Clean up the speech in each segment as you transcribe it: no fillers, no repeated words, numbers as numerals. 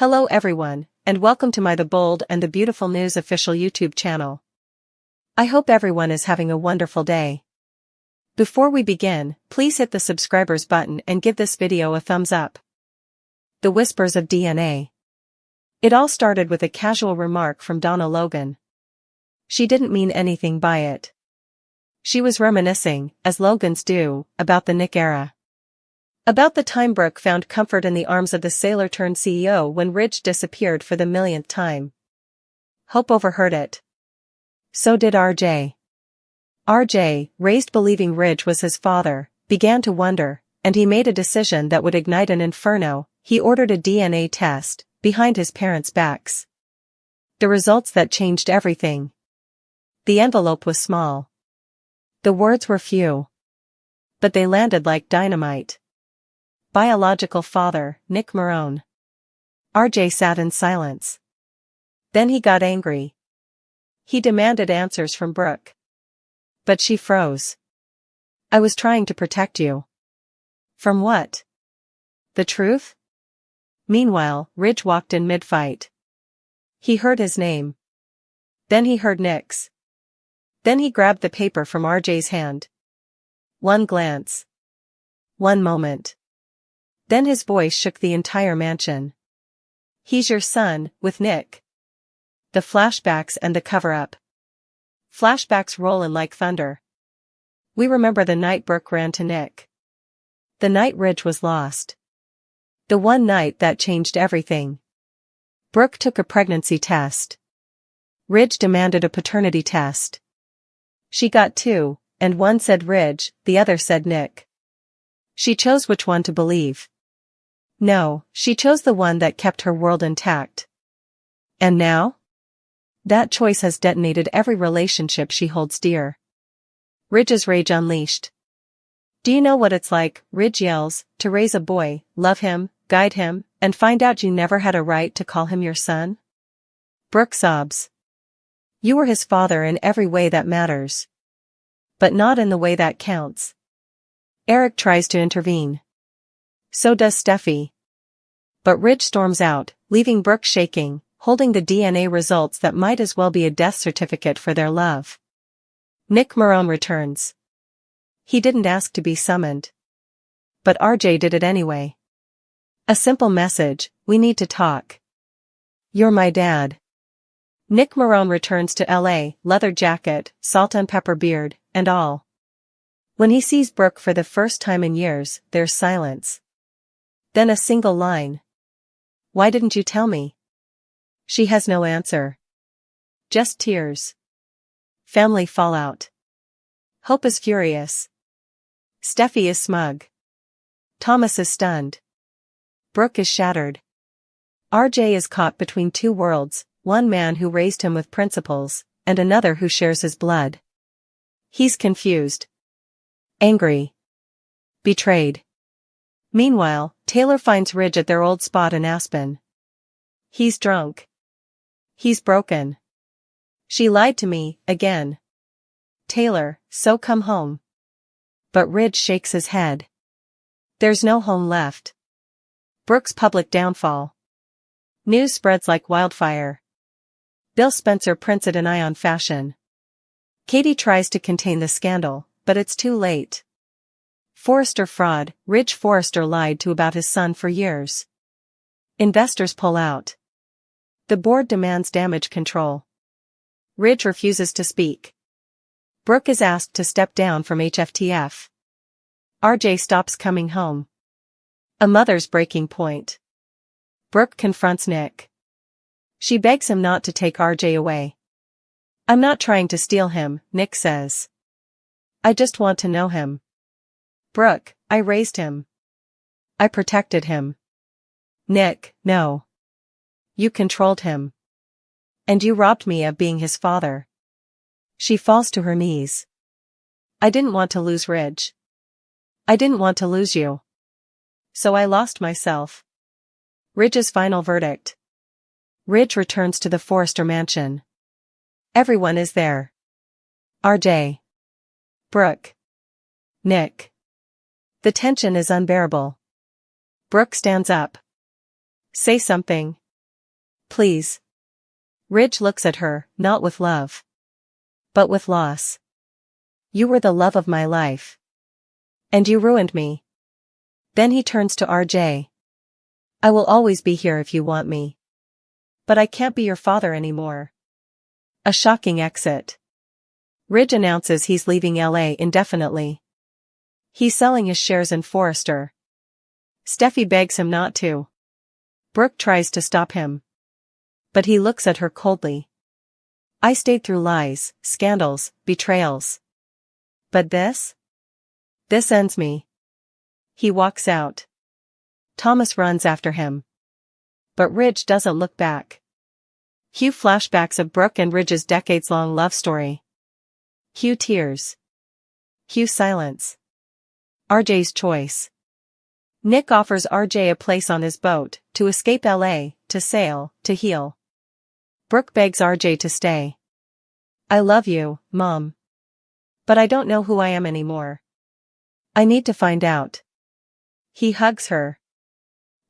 Hello everyone, and welcome to my The Bold and the Beautiful News official YouTube channel. I hope everyone is having a wonderful day. Before we begin, please hit the subscribers button and give this video a thumbs up. The whispers of DNA. It all started with a casual remark from Donna Logan. She didn't mean anything by it. She was reminiscing, as Logans do, about the Nick era. About the time Brooke found comfort in the arms of the sailor-turned-CEO when Ridge disappeared for the millionth time. Hope overheard it. So did RJ. RJ, raised believing Ridge was his father, began to wonder, and he made a decision that would ignite an inferno. He ordered a DNA test, behind his parents' backs. The results that changed everything. The envelope was small. The words were few. But they landed like dynamite. Biological father, Nick Marone. RJ sat in silence. Then he got angry. He demanded answers from Brooke. But she froze. I was trying to protect you. From what? The truth? Meanwhile, Ridge walked in mid-fight. He heard his name. Then he heard Nick's. Then he grabbed the paper from RJ's hand. One glance. One moment. Then his voice shook the entire mansion. He's your son, with Nick. The flashbacks and the cover-up. Flashbacks roll in like thunder. We remember the night Brooke ran to Nick. The night Ridge was lost. The one night that changed everything. Brooke took a pregnancy test. Ridge demanded a paternity test. She got two, and one said Ridge, the other said Nick. She chose which one to believe. No, she chose the one that kept her world intact. And now? That choice has detonated every relationship she holds dear. Ridge's rage unleashed. Do you know what it's like, Ridge yells, to raise a boy, love him, guide him, and find out you never had a right to call him your son? Brooke sobs. You were his father in every way that matters. But not in the way that counts. Eric tries to intervene. So does Steffi. But Ridge storms out, leaving Brooke shaking, holding the DNA results that might as well be a death certificate for their love. Nick Marone returns. He didn't ask to be summoned. But RJ did it anyway. A simple message, we need to talk. You're my dad. Nick Marone returns to LA, leather jacket, salt and pepper beard, and all. When he sees Brooke for the first time in years, there's silence. Then a single line. Why didn't you tell me? She has no answer. Just tears. Family fallout. Hope is furious. Steffi is smug. Thomas is stunned. Brooke is shattered. RJ is caught between two worlds, one man who raised him with principles, and another who shares his blood. He's confused. Angry. Betrayed. Meanwhile, Taylor finds Ridge at their old spot in Aspen. He's drunk. He's broken. She lied to me, again. Taylor, so come home. But Ridge shakes his head. There's no home left. Brooke's public downfall. News spreads like wildfire. Bill Spencer prints it in Ion fashion. Katie tries to contain the scandal, but it's too late. Forrester fraud, Ridge Forrester lied to about his son for years. Investors pull out. The board demands damage control. Ridge refuses to speak. Brooke is asked to step down from HFTF. RJ stops coming home. A mother's breaking point. Brooke confronts Nick. She begs him not to take RJ away. I'm not trying to steal him, Nick says. I just want to know him. Brooke, I raised him. I protected him. Nick, no. You controlled him. And you robbed me of being his father. She falls to her knees. I didn't want to lose Ridge. I didn't want to lose you. So I lost myself. Ridge's final verdict. Ridge returns to the Forrester mansion. Everyone is there. RJ. Brooke. Nick. The tension is unbearable. Brooke stands up. Say something, Please. Ridge looks at her, not with love, but with loss. You were the love of my life. And you ruined me. Then he turns to RJ. I will always be here if you want me. But I can't be your father anymore. A shocking exit. Ridge announces he's leaving LA indefinitely. He's selling his shares in Forrester. Steffi begs him not to. Brooke tries to stop him. But he looks at her coldly. I stayed through lies, scandals, betrayals. But this? This ends me. He walks out. Thomas runs after him. But Ridge doesn't look back. Cue flashbacks of Brooke and Ridge's decades-long love story. Cue tears. Cue silence. RJ's choice. Nick offers RJ a place on his boat, to escape LA, to sail, to heal. Brooke begs RJ to stay. I love you, Mom. But I don't know who I am anymore. I need to find out. He hugs her.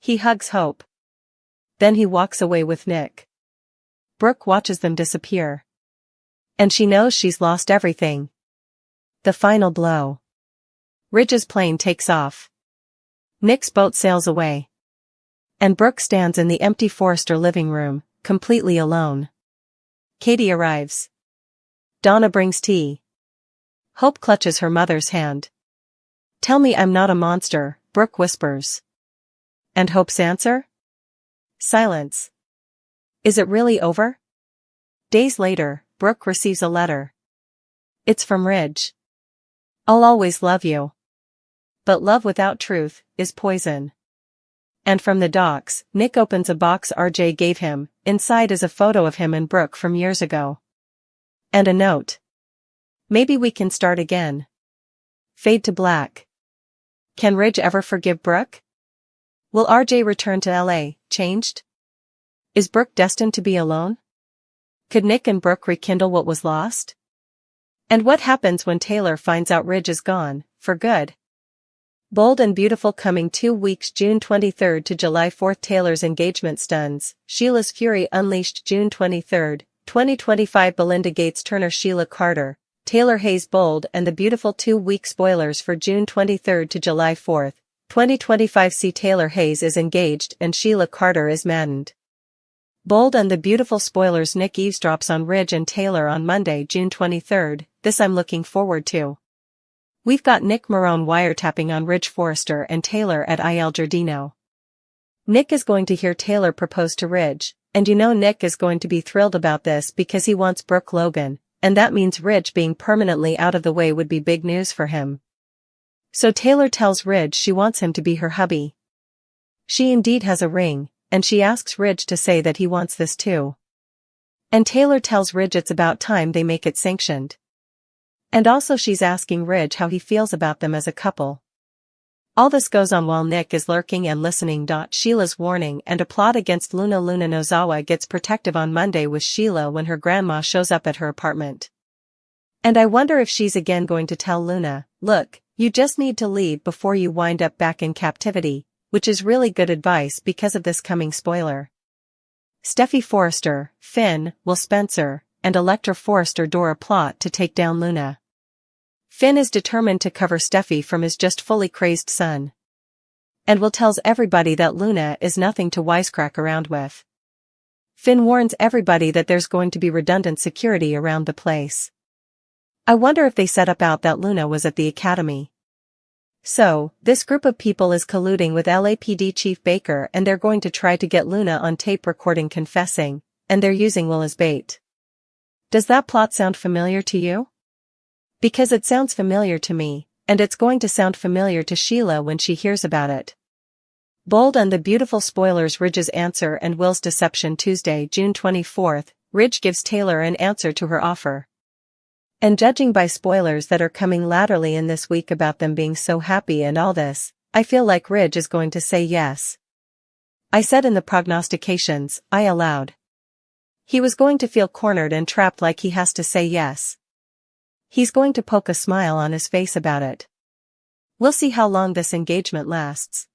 He hugs Hope. Then he walks away with Nick. Brooke watches them disappear. And she knows she's lost everything. The final blow. Ridge's plane takes off. Nick's boat sails away. And Brooke stands in the empty Forrester living room, completely alone. Katie arrives. Donna brings tea. Hope clutches her mother's hand. Tell me I'm not a monster, Brooke whispers. And Hope's answer? Silence. Is it really over? Days later, Brooke receives a letter. It's from Ridge. I'll always love you. But love without truth is poison. And from the docks, Nick opens a box RJ gave him. Inside is a photo of him and Brooke from years ago. And a note. Maybe we can start again. Fade to black. Can Ridge ever forgive Brooke? Will RJ return to LA, changed? Is Brooke destined to be alone? Could Nick and Brooke rekindle what was lost? And what happens when Taylor finds out Ridge is gone, for good? Bold and Beautiful coming 2 weeks June 23rd to July 4th. Taylor's engagement stuns, Sheila's fury unleashed June 23rd, 2025. Belinda Gates Turner Sheila Carter, Taylor Hayes Bold and the Beautiful 2-week spoilers for June 23rd to July 4th, 2025. See Taylor Hayes is engaged and Sheila Carter is maddened. Bold and the Beautiful spoilers. Nick eavesdrops on Ridge and Taylor on Monday, June 23rd, this I'm looking forward to. We've got Nick Marone wiretapping on Ridge Forrester and Taylor at Il Giardino. Nick is going to hear Taylor propose to Ridge, and you know Nick is going to be thrilled about this because he wants Brooke Logan, and that means Ridge being permanently out of the way would be big news for him. So Taylor tells Ridge she wants him to be her hubby. She indeed has a ring, and she asks Ridge to say that he wants this too. And Taylor tells Ridge it's about time they make it sanctioned. And also she's asking Ridge how he feels about them as a couple. All this goes on while Nick is lurking and listening. Sheila's warning and a plot against Luna. Luna Nozawa gets protective on Monday with Sheila when her grandma shows up at her apartment. And I wonder if she's again going to tell Luna, look, you just need to leave before you wind up back in captivity, which is really good advice because of this coming spoiler. Steffi Forrester, Finn, Will Spencer, and Electra Forrester door a plot to take down Luna. Finn is determined to cover Steffi from his just fully crazed son. And Will tells everybody that Luna is nothing to wisecrack around with. Finn warns everybody that there's going to be redundant security around the place. I wonder if they set up out that Luna was at the academy. So, this group of people is colluding with LAPD Chief Baker and they're going to try to get Luna on tape recording confessing, and they're using Will as bait. Does that plot sound familiar to you? Because it sounds familiar to me, and it's going to sound familiar to Sheila when she hears about it. Bold and the Beautiful spoilers. Ridge's answer and Will's deception. Tuesday, June 24th, Ridge gives Taylor an answer to her offer. And judging by spoilers that are coming laterally in this week about them being so happy and all this, I feel like Ridge is going to say yes. I said in the prognostications, I allowed. He was going to feel cornered and trapped like he has to say yes. He's going to poke a smile on his face about it. We'll see how long this engagement lasts.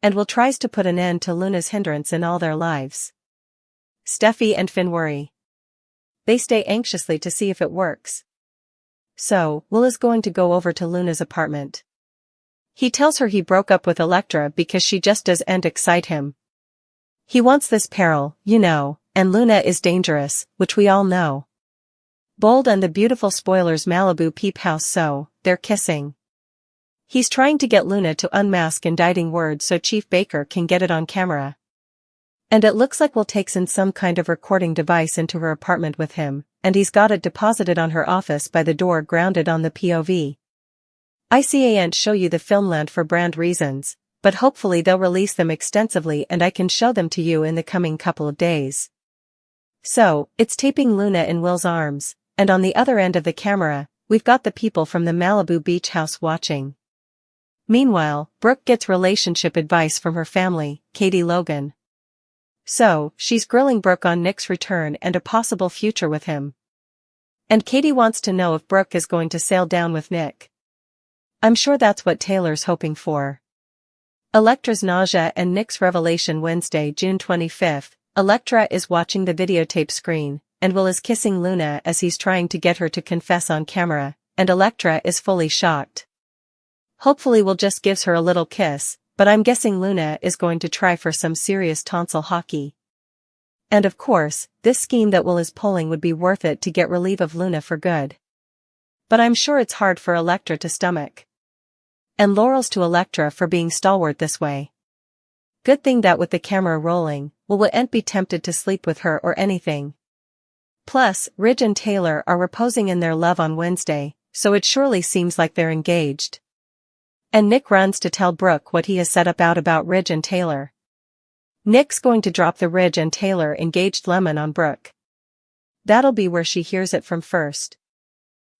And Will tries to put an end to Luna's hindrance in all their lives. Steffi and Finn worry. They stay anxiously to see if it works. So, Will is going to go over to Luna's apartment. He tells her he broke up with Elektra because she just doesn't excite him. He wants this peril, you know, and Luna is dangerous, which we all know. Bold and the beautiful spoilers Malibu peep house, so they're kissing. He's trying to get Luna to unmask indicting words so Chief Baker can get it on camera. And it looks like Will takes in some kind of recording device into her apartment with him, and he's got it deposited on her office by the door grounded on the POV. I can't show you the filmland for brand reasons, but hopefully they'll release them extensively and I can show them to you in the coming couple of days. So, it's taping Luna in Will's arms, and on the other end of the camera, we've got the people from the Malibu beach house watching. Meanwhile, Brooke gets relationship advice from her family, Katie Logan. So, she's grilling Brooke on Nick's return and a possible future with him. And Katie wants to know if Brooke is going to sail down with Nick. I'm sure that's what Taylor's hoping for. Elektra's nausea and Nick's revelation. Wednesday, June 25th, Elektra is watching the videotape screen, and Will is kissing Luna as he's trying to get her to confess on camera, and Elektra is fully shocked. Hopefully Will just gives her a little kiss, but I'm guessing Luna is going to try for some serious tonsil hockey. And of course, this scheme that Will is pulling would be worth it to get relief of Luna for good. But I'm sure it's hard for Elektra to stomach. And laurels to Elektra for being stalwart this way. Good thing that with the camera rolling, Will wouldn't be tempted to sleep with her or anything. Plus, Ridge and Taylor are reposing in their love on Wednesday, so it surely seems like they're engaged. And Nick runs to tell Brooke what he has set about Ridge and Taylor. Nick's going to drop the Ridge and Taylor engaged lemon on Brooke. That'll be where she hears it from first.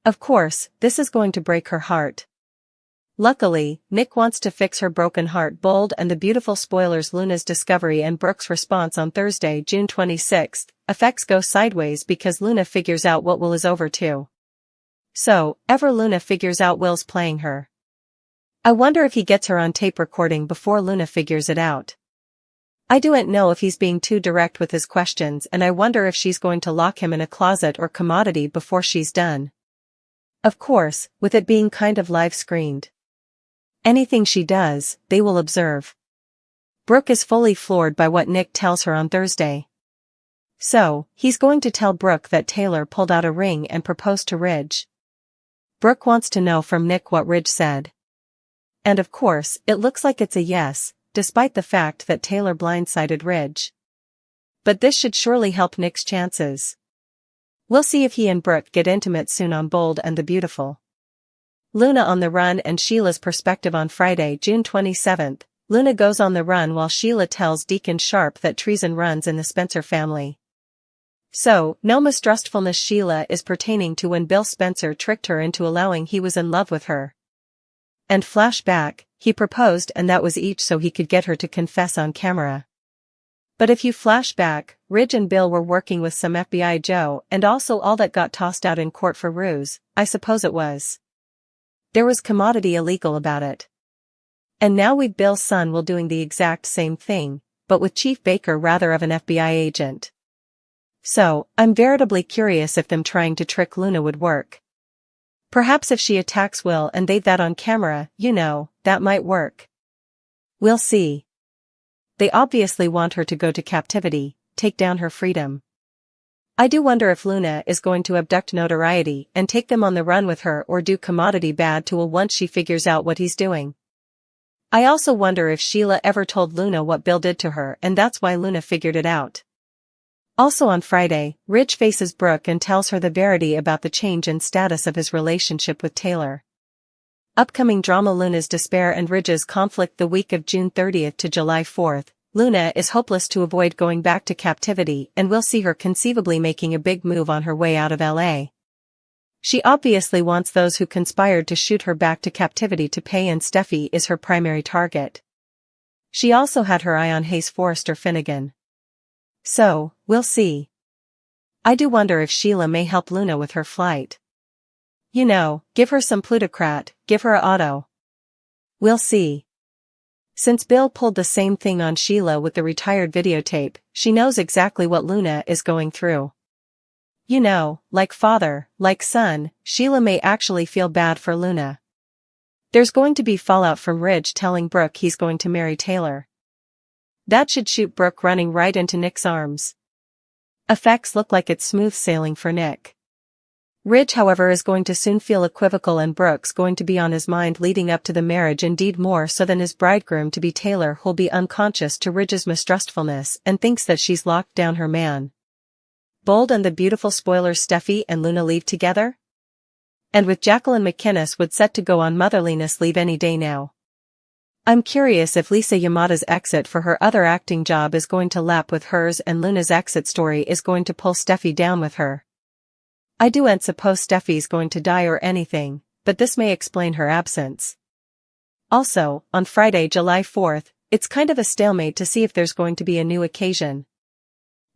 Of course, this is going to break her heart. Luckily, Nick wants to fix her broken heart. Bold and the beautiful spoilers Luna's discovery and Brooke's response on Thursday, June 26th, effects go sideways because Luna figures out what Will is over to. So, Luna figures out Will's playing her. I wonder if he gets her on tape recording before Luna figures it out. I don't know if he's being too direct with his questions, and I wonder if she's going to lock him in a closet or commodity before she's done. Of course, with it being kind of live screened. Anything she does, they will observe. Brooke is fully floored by what Nick tells her on Thursday. So, he's going to tell Brooke that Taylor pulled out a ring and proposed to Ridge. Brooke wants to know from Nick what Ridge said. And of course, it looks like it's a yes, despite the fact that Taylor blindsided Ridge. But this should surely help Nick's chances. We'll see if he and Brooke get intimate soon on Bold and the Beautiful. Luna on the run and Sheila's perspective. On Friday, June 27th, Luna goes on the run while Sheila tells Deacon Sharp that treason runs in the Spencer family. So, no mistrustfulness Sheila is pertaining to when Bill Spencer tricked her into allowing he was in love with her. And flashback, he proposed and that was each so he could get her to confess on camera. But if you flash back, Ridge and Bill were working with some FBI Joe and also all that got tossed out in court for ruse, I suppose it was. There was commodity illegal about it. And now Bill's son Will doing the exact same thing, but with Chief Baker rather of an FBI agent. So, I'm veritably curious if them trying to trick Luna would work. Perhaps if she attacks Will and they that on camera, that might work. We'll see. They obviously want her to go to captivity, take down her freedom. I do wonder if Luna is going to abduct Notoriety and take them on the run with her or do commodity bad to Will once she figures out what he's doing. I also wonder if Sheila ever told Luna what Bill did to her and that's why Luna figured it out. Also on Friday, Ridge faces Brooke and tells her the verity about the change in status of his relationship with Taylor. Upcoming drama. Luna's despair and Ridge's conflict. The week of June 30th to July 4th, Luna is hopeless to avoid going back to captivity and we'll see her conceivably making a big move on her way out of LA. She obviously wants those who conspired to shoot her back to captivity to pay, and Steffi is her primary target. She also had her eye on Hayes Forrester Finnegan. So, we'll see. I do wonder if Sheila may help Luna with her flight. Give her some plutocrat, give her a auto. We'll see. Since Bill pulled the same thing on Sheila with the retired videotape, she knows exactly what Luna is going through. You know, like father, like son, Sheila may actually feel bad for Luna. There's going to be fallout from Ridge telling Brooke he's going to marry Taylor. That should shoot Brooke running right into Nick's arms. Effects look like it's smooth sailing for Nick. Ridge, however, is going to soon feel equivocal, and Brooke's going to be on his mind leading up to the marriage, indeed more so than his bridegroom-to-be Taylor, who'll be unconscious to Ridge's mistrustfulness and thinks that she's locked down her man. Bold and the beautiful spoilers Steffi and Luna leave together? And with Jacqueline McInnes would set to go on motherliness leave any day now. I'm curious if Lisa Yamada's exit for her other acting job is going to lap with hers, and Luna's exit story is going to pull Steffi down with her. I don't suppose Steffi's going to die or anything, but this may explain her absence. Also, on Friday, July 4th, it's kind of a stalemate to see if there's going to be a new occasion.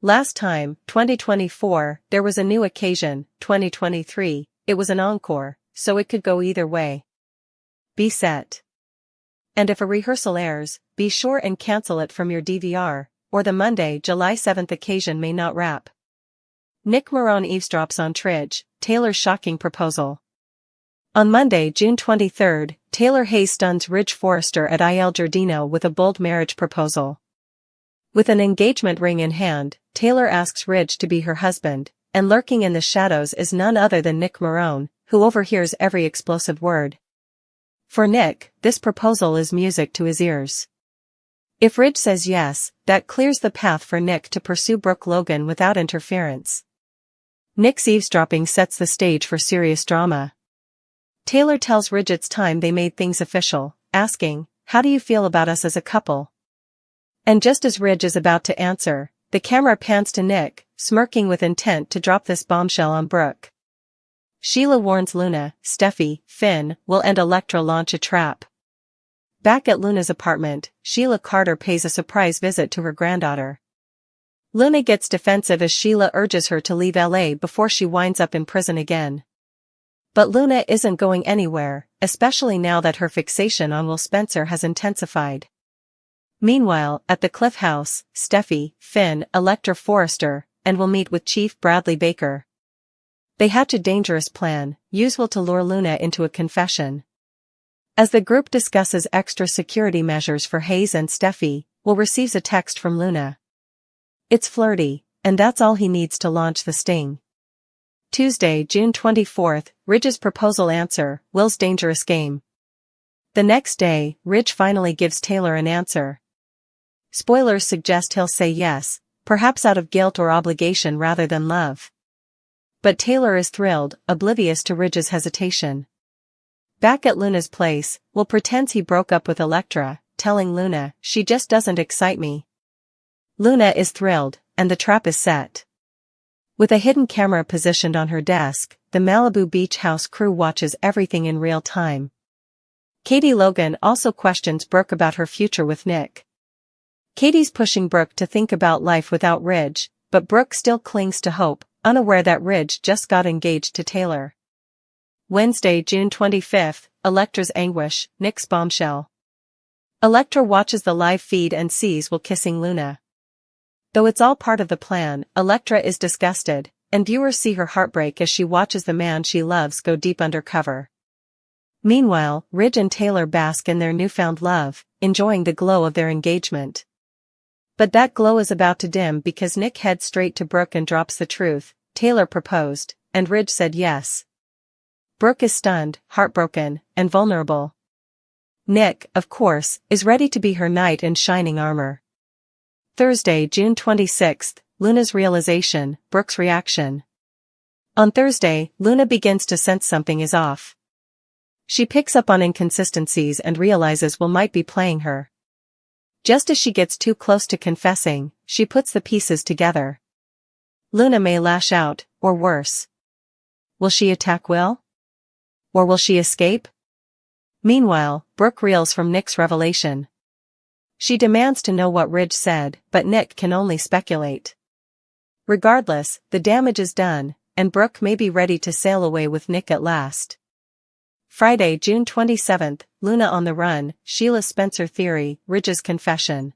Last time, 2024, there was a new occasion. 2023, it was an encore, so it could go either way. Be set. And if a rehearsal airs, be sure and cancel it from your DVR, or the Monday, July 7th occasion may not wrap. Nick Marone eavesdrops on Tridge, Taylor's shocking proposal. On Monday, June 23, Taylor Hayes stuns Ridge Forrester at Il Giardino with a bold marriage proposal. With an engagement ring in hand, Taylor asks Ridge to be her husband, and lurking in the shadows is none other than Nick Marone, who overhears every explosive word. For Nick, this proposal is music to his ears. If Ridge says yes, that clears the path for Nick to pursue Brooke Logan without interference. Nick's eavesdropping sets the stage for serious drama. Taylor tells Ridge it's time they made things official, asking, "How do you feel about us as a couple?" And just as Ridge is about to answer, the camera pans to Nick, smirking with intent to drop this bombshell on Brooke. Sheila warns Luna, Steffi, Finn, Will and Elektra launch a trap. Back at Luna's apartment, Sheila Carter pays a surprise visit to her granddaughter. Luna gets defensive as Sheila urges her to leave LA before she winds up in prison again. But Luna isn't going anywhere, especially now that her fixation on Will Spencer has intensified. Meanwhile, at the Cliff House, Steffi, Finn, Elektra Forrester, and Will meet with Chief Bradley Baker. They hatch a dangerous plan, usual to lure Luna into a confession. As the group discusses extra security measures for Hayes and Steffi, Will receives a text from Luna. It's flirty, and that's all he needs to launch the sting. Tuesday, June 24th, Ridge's proposal answer, Will's dangerous game. The next day, Ridge finally gives Taylor an answer. Spoilers suggest he'll say yes, perhaps out of guilt or obligation rather than love. But Taylor is thrilled, oblivious to Ridge's hesitation. Back at Luna's place, Will pretends he broke up with Elektra, telling Luna, "She just doesn't excite me." Luna is thrilled, and the trap is set. With a hidden camera positioned on her desk, the Malibu Beach House crew watches everything in real time. Katie Logan also questions Brooke about her future with Nick. Katie's pushing Brooke to think about life without Ridge, but Brooke still clings to hope, unaware that Ridge just got engaged to Taylor. Wednesday, June 25th, Elektra's anguish, Nick's bombshell. Elektra watches the live feed and sees Will kissing Luna. Though it's all part of the plan, Elektra is disgusted, and viewers see her heartbreak as she watches the man she loves go deep undercover. Meanwhile, Ridge and Taylor bask in their newfound love, enjoying the glow of their engagement. But that glow is about to dim because Nick heads straight to Brooke and drops the truth. Taylor proposed, and Ridge said yes. Brooke is stunned, heartbroken, and vulnerable. Nick, of course, is ready to be her knight in shining armor. Thursday, June 26th, Luna's realization, Brooke's reaction. On Thursday, Luna begins to sense something is off. She picks up on inconsistencies and realizes Will might be playing her. Just as she gets too close to confessing, she puts the pieces together. Luna may lash out, or worse. Will she attack Will? Or will she escape? Meanwhile, Brooke reels from Nick's revelation. She demands to know what Ridge said, but Nick can only speculate. Regardless, the damage is done, and Brooke may be ready to sail away with Nick at last. Friday, June 27th, Luna on the run, Sheila Spencer theory, Ridge's confession.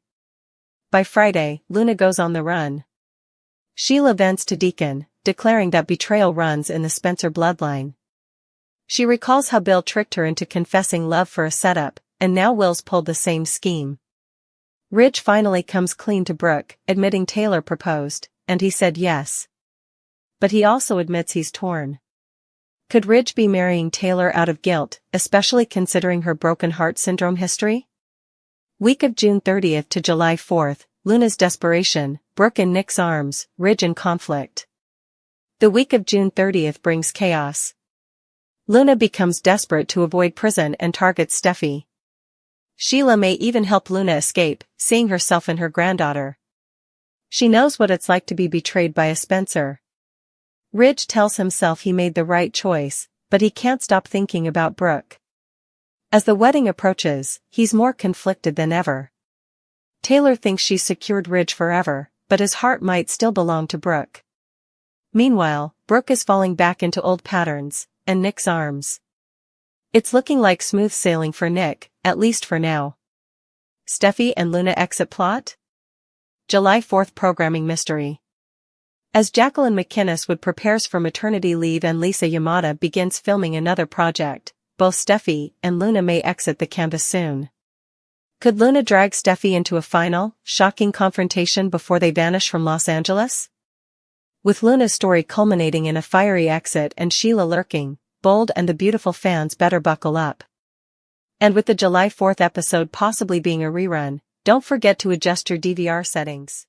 By Friday, Luna goes on the run. Sheila vents to Deacon, declaring that betrayal runs in the Spencer bloodline. She recalls how Bill tricked her into confessing love for a setup, and now Will's pulled the same scheme. Ridge finally comes clean to Brooke, admitting Taylor proposed, and he said yes. But he also admits he's torn. Could Ridge be marrying Taylor out of guilt, especially considering her broken heart syndrome history? Week of June 30th to July 4th, Luna's desperation, Brooke in Nick's arms, Ridge in conflict. The week of June 30th brings chaos. Luna becomes desperate to avoid prison and targets Steffi. Sheila may even help Luna escape, seeing herself in her granddaughter. She knows what it's like to be betrayed by a Spencer. Ridge tells himself he made the right choice, but he can't stop thinking about Brooke. As the wedding approaches, he's more conflicted than ever. Taylor thinks she's secured Ridge forever, but his heart might still belong to Brooke. Meanwhile, Brooke is falling back into old patterns, and Nick's arms. It's looking like smooth sailing for Nick, at least for now. Steffi and Luna exit plot? July 4th programming mystery. As Jacqueline McInnes prepares for maternity leave and Lisa Yamada begins filming another project, both Steffi and Luna may exit the canvas soon. Could Luna drag Steffi into a final, shocking confrontation before they vanish from Los Angeles? With Luna's story culminating in a fiery exit and Sheila lurking, Bold and the beautiful fans better buckle up. And with the July 4th episode possibly being a rerun, don't forget to adjust your DVR settings.